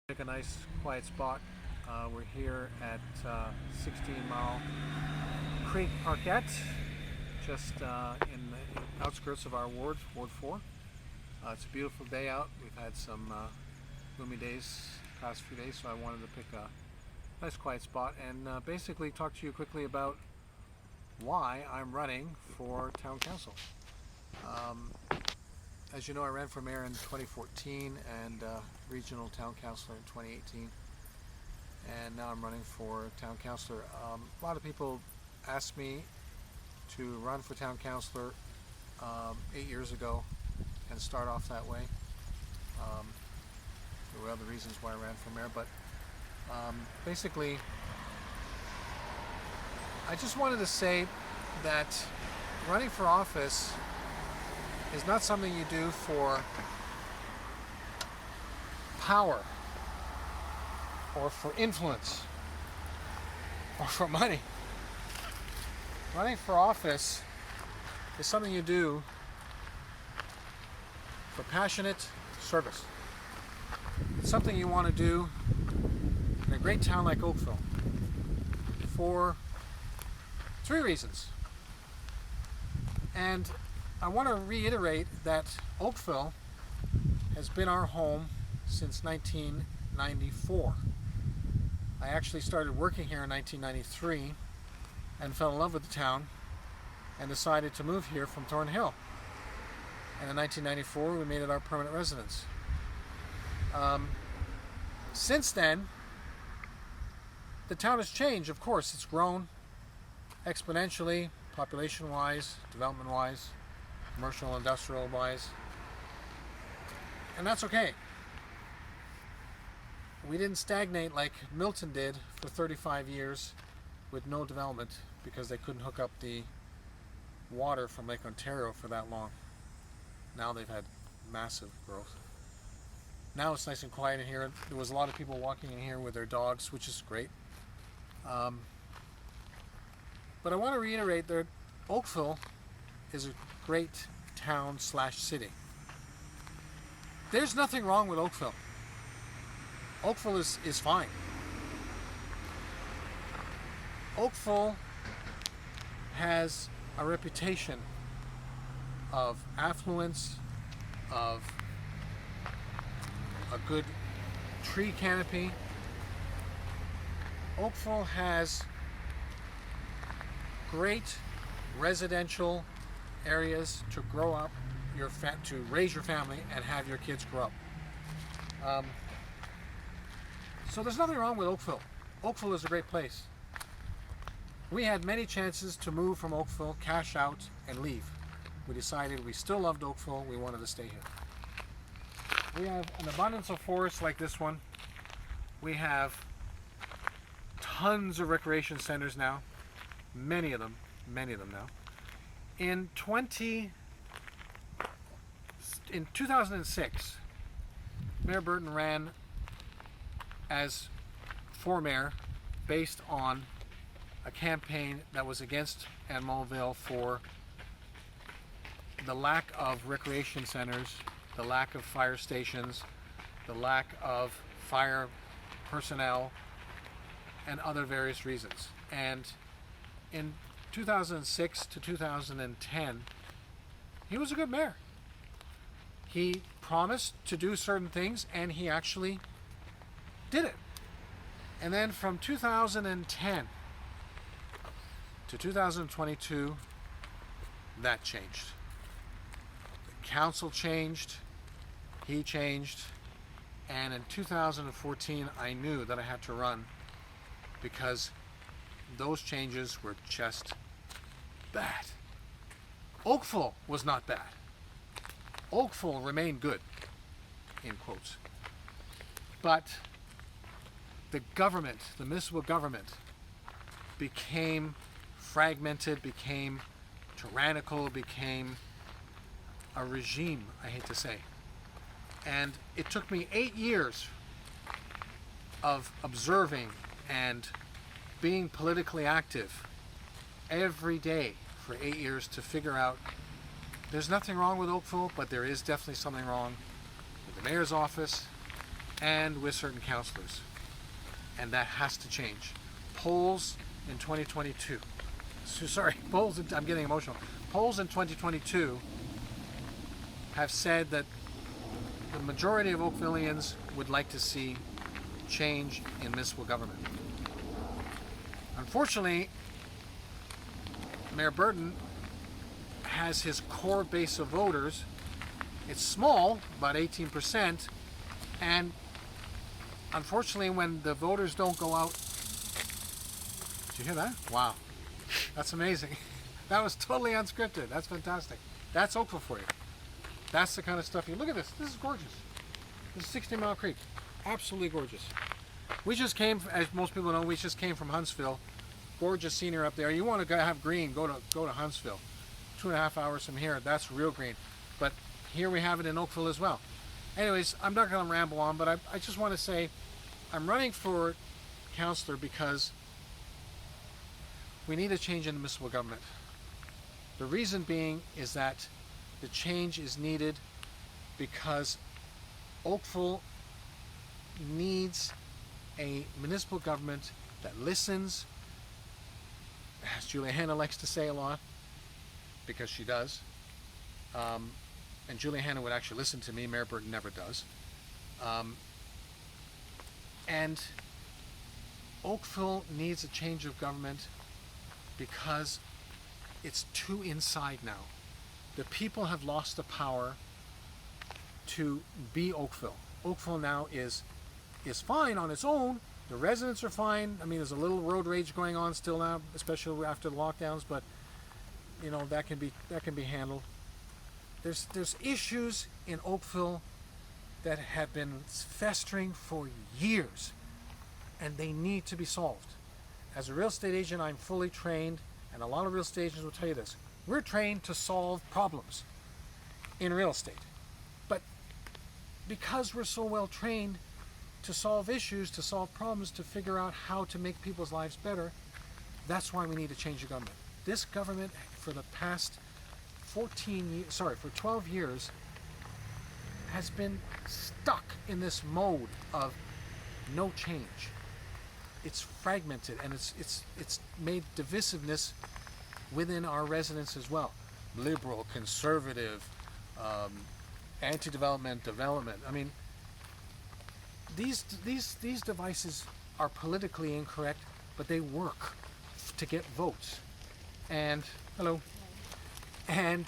Pick a nice quiet spot. We're here at 16 Mile Creek Parkette, just in the outskirts of our ward, Ward 4. It's a beautiful day out. We've had some gloomy days the past few days, so I wanted to pick a nice quiet spot and basically talk to you quickly about why I'm running for Town Council. As you know, I ran for mayor in 2014 and regional town councillor in 2018, and now I'm running for town councillor. A lot of people asked me to run for town councillor 8 years ago and start off that way. There were other reasons why I ran for mayor, but basically I just wanted to say that running for office is not something you do for power or for influence or for money. Running for office is something you do for passionate service. It's something you want to do in a great town like Oakville for 3 reasons. And I want to reiterate that Oakville has been our home since 1994. I actually started working here in 1993 and fell in love with the town and decided to move here from Thornhill. And in 1994 we made it our permanent residence. Since then, the town has changed, of course. It's grown exponentially, population-wise, development-wise, commercial, industrial-wise, and that's okay. We didn't stagnate like Milton did for 35 years with no development because they couldn't hook up the water from Lake Ontario for that long. Now they've had massive growth. Now it's nice and quiet in here. There was a lot of people walking in here with their dogs, which is great. But I want to reiterate that Oakville is a great town/city. There's nothing wrong with Oakville. Oakville is fine. Oakville has a reputation of affluence, of a good tree canopy. Oakville has great residential areas to grow up, to raise your family and have your kids grow up. So there's nothing wrong with Oakville. Oakville is a great place. We had many chances to move from Oakville, cash out, and leave. We decided we still loved Oakville, we wanted to stay here. We have an abundance of forests like this one. We have tons of recreation centers now. Many of them now. In 2006, Mayor Burton ran for mayor based on a campaign that was against Anne-Mulville for the lack of recreation centers, the lack of fire stations, the lack of fire personnel, and other various reasons. And in 2006 to 2010, he was a good mayor. He promised to do certain things, and he actually did it. And then from 2010 to 2022, that changed. The council changed, he changed, and in 2014 I knew that I had to run because those changes were just bad. Oakville was not bad. Oakville remained good, in quotes. But the government, the municipal government, became fragmented, became tyrannical, became a regime, I hate to say. And it took me 8 years of observing and being politically active every day for 8 years to figure out there's nothing wrong with Oakville, but there is definitely something wrong with the mayor's office, and with certain councillors. And that has to change. Polls in 2022. I'm getting emotional. Polls in 2022 have said that the majority of Oakvillians would like to see change in municipal government. Unfortunately, Mayor Burton has his core base of voters. It's small, about 18%, and unfortunately when the voters don't go out... Did you hear that? Wow. That's amazing. That was totally unscripted. That's fantastic. That's Oakville for you. That's the kind of stuff you... Look at this. This is gorgeous. This is 60 Mile Creek. Absolutely gorgeous. We just came, as most people know, we just came from Huntsville. Gorgeous scenery up there. You want to have green, go to Huntsville. 2.5 hours from here. That's real green. But here we have it in Oakville as well. Anyways, I'm not going to ramble on, but I just want to say I'm running for councillor because we need a change in the municipal government. The reason being is that the change is needed because Oakville needs a municipal government that listens, as Julia Hanna likes to say a lot, because she does. And Julia Hanna would actually listen to me. Mayor Burton never does. And Oakville needs a change of government because it's too inside now. The people have lost the power to be Oakville. Oakville now is fine on its own. The residents are fine. I mean, there's a little road rage going on still now, especially after the lockdowns, but you know, that can be handled. There's issues in Oakville that have been festering for years, and they need to be solved. As a real estate agent, I'm fully trained, and a lot of real estate agents will tell you this. We're trained to solve problems in real estate. But because we're so well trained to solve issues, to solve problems, to figure out how to make people's lives better, that's why we need to change the government. This government, for the past 12 years, has been stuck in this mode of no change. It's fragmented, and it's made divisiveness within our residents as well. Liberal, conservative, anti-development, development. I mean, these devices are politically incorrect, but they work to get votes. And hello. And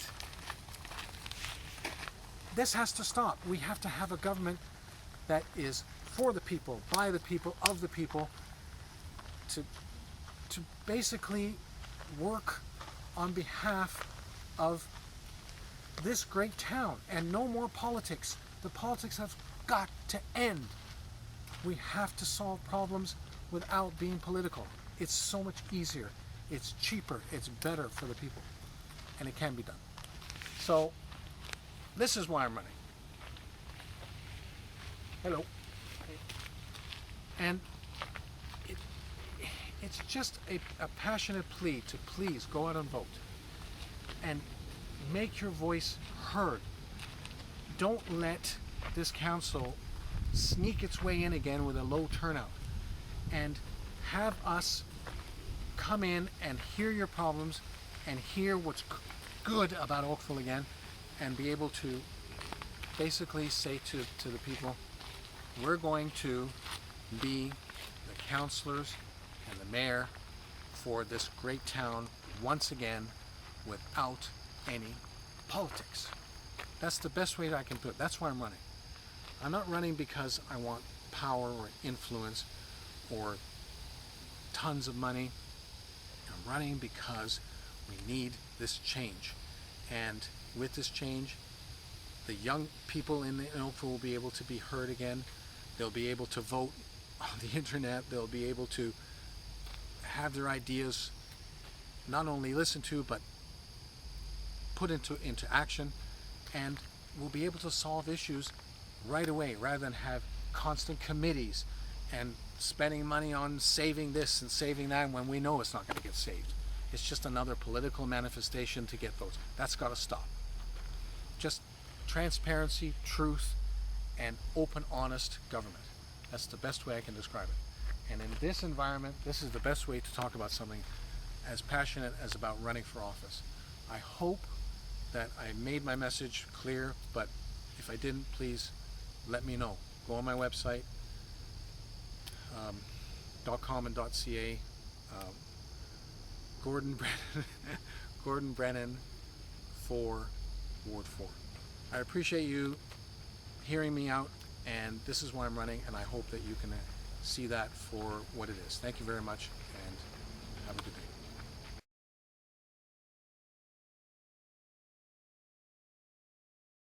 this has to stop. We have to have a government that is for the people, by the people, of the people, to basically work on behalf of this great town. And no more politics. The politics have got to end. We have to solve problems without being political. It's so much easier. It's cheaper. It's better for the people. And it can be done. So, this is why I'm running. Hello. And it's just a passionate plea to please go out and vote. And make your voice heard. Don't let this council sneak its way in again with a low turnout. And have us come in and hear your problems and hear what's good about Oakville again, and be able to basically say to the people, we're going to be the councillors and the mayor for this great town once again without any politics. That's the best way that I can put it. That's why I'm running. I'm not running because I want power or influence or tons of money. I'm running because we need this change. And with this change, the young people in Oakville will be able to be heard again. They'll be able to vote on the internet. They'll be able to have their ideas not only listened to, but put into action. And we'll be able to solve issues right away, rather than have constant committees and spending money on saving this and saving that when we know it's not going to get saved. It's just another political manifestation to get votes. That's got to stop. Just transparency, truth, and open, honest government. That's the best way I can describe it. And in this environment, this is the best way to talk about something as passionate as about running for office. I hope that I made my message clear, but if I didn't, please let me know. Go on my website, .com and .ca, Gordon Brennan, Gordon Brennan for Ward 4. I appreciate you hearing me out, and this is why I'm running, and I hope that you can see that for what it is. Thank you very much, and have a good day.